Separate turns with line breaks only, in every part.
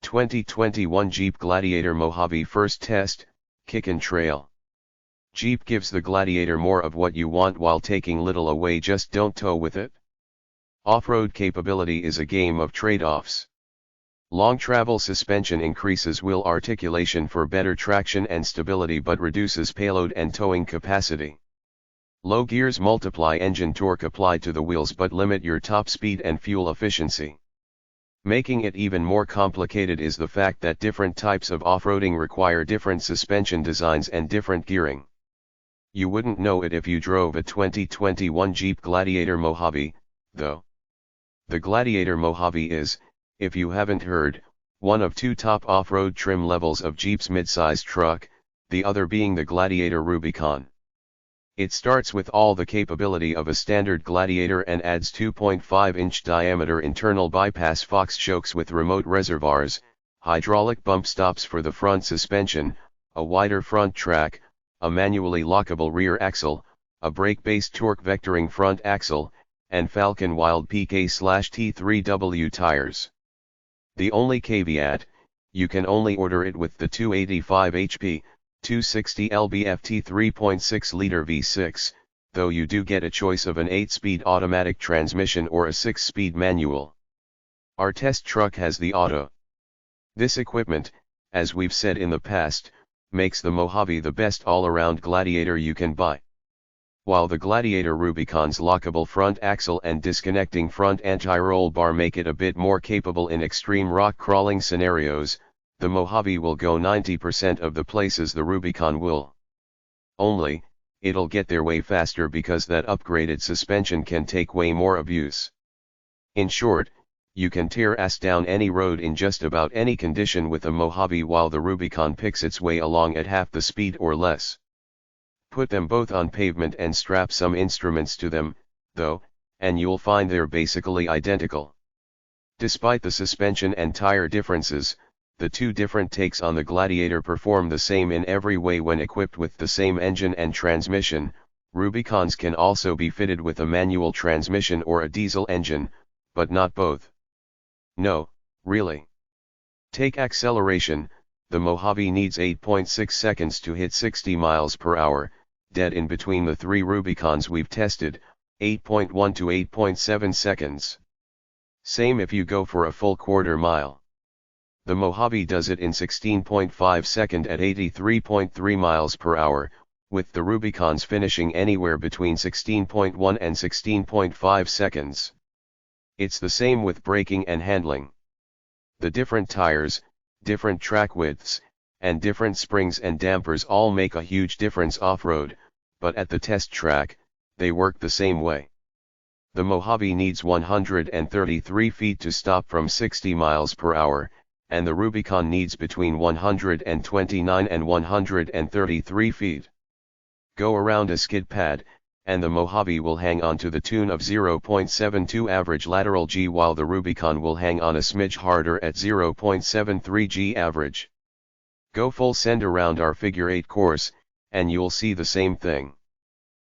2021 Jeep Gladiator Mojave First Test, Kickin Trail. Jeep gives the Gladiator more of what you want while taking little away, just don't tow with it. Off-road capability is a game of trade-offs. Long travel suspension increases wheel articulation for better traction and stability but reduces payload and towing capacity. Low gears multiply engine torque applied to the wheels but limit your top speed and fuel efficiency. Making it even more complicated is the fact that different types of off-roading require different suspension designs and different gearing. You wouldn't know it if you drove a 2021 Jeep Gladiator Mojave, though. The Gladiator Mojave is, if you haven't heard, one of two top off-road trim levels of Jeep's midsize truck, the other being the Gladiator Rubicon. It starts with all the capability of a standard Gladiator and adds 2.5-inch diameter internal bypass Fox chokes with remote reservoirs, hydraulic bump stops for the front suspension, a wider front track, a manually lockable rear axle, a brake-based torque vectoring front axle, and Falcon Wild PK/T3W tires. The only caveat, you can only order it with the 285 HP, 260 lb-ft 3.6-liter V6, though you do get a choice of an 8-speed automatic transmission or a 6-speed manual. Our test truck has the auto. This equipment, as we've said in the past, makes the Mojave the best all-around Gladiator you can buy. While the Gladiator Rubicon's lockable front axle and disconnecting front anti-roll bar make it a bit more capable in extreme rock crawling scenarios, the Mojave will go 90% of the places the Rubicon will. Only, it'll get there way faster because that upgraded suspension can take way more abuse. In short, you can tear ass down any road in just about any condition with a Mojave while the Rubicon picks its way along at half the speed or less. Put them both on pavement and strap some instruments to them, though, and you'll find they're basically identical. Despite the suspension and tire differences, the two different takes on the Gladiator perform the same in every way when equipped with the same engine and transmission. Rubicons can also be fitted with a manual transmission or a diesel engine, but not both. No, really. Take acceleration, the Mojave needs 8.6 seconds to hit 60 miles per hour, dead in between the three Rubicons we've tested, 8.1 to 8.7 seconds. Same if you go for a full quarter mile. The Mojave does it in 16.5 seconds at 83.3 miles per hour, with the Rubicons finishing anywhere between 16.1 and 16.5 seconds. It's the same with braking and handling. The different tires, different track widths, and different springs and dampers all make a huge difference off-road, but at the test track, they work the same way. The Mojave needs 133 feet to stop from 60 miles per hour, and the Rubicon needs between 129 and 133 feet. Go around a skid pad, and the Mojave will hang on to the tune of 0.72 average lateral G while the Rubicon will hang on a smidge harder at 0.73 G average. Go full send around our figure 8 course, and you'll see the same thing.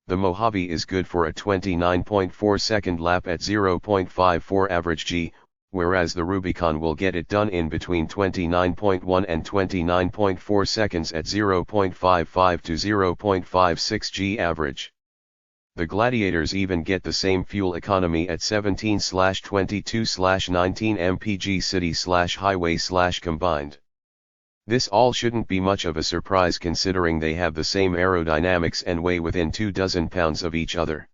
The Mojave is good for a 29.4 second lap at 0.54 average G, whereas the Rubicon will get it done in between 29.1 and 29.4 seconds at 0.55 to 0.56 G average. The Gladiators even get the same fuel economy at 17/22/19 mpg city/highway/combined. This all shouldn't be much of a surprise considering they have the same aerodynamics and weigh within 24 pounds of each other.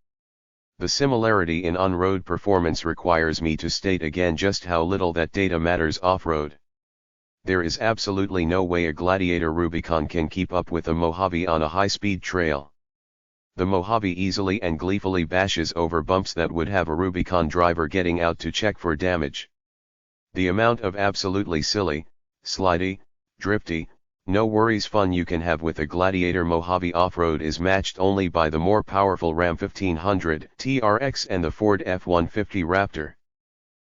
The similarity in on-road performance requires me to state again just how little that data matters off-road. There is absolutely no way a Gladiator Rubicon can keep up with a Mojave on a high-speed trail. The Mojave easily and gleefully bashes over bumps that would have a Rubicon driver getting out to check for damage. The amount of absolutely silly, slidey, drifty, no worries fun you can have with a Gladiator Mojave off-road is matched only by the more powerful Ram 1500 TRX and the Ford F-150 Raptor.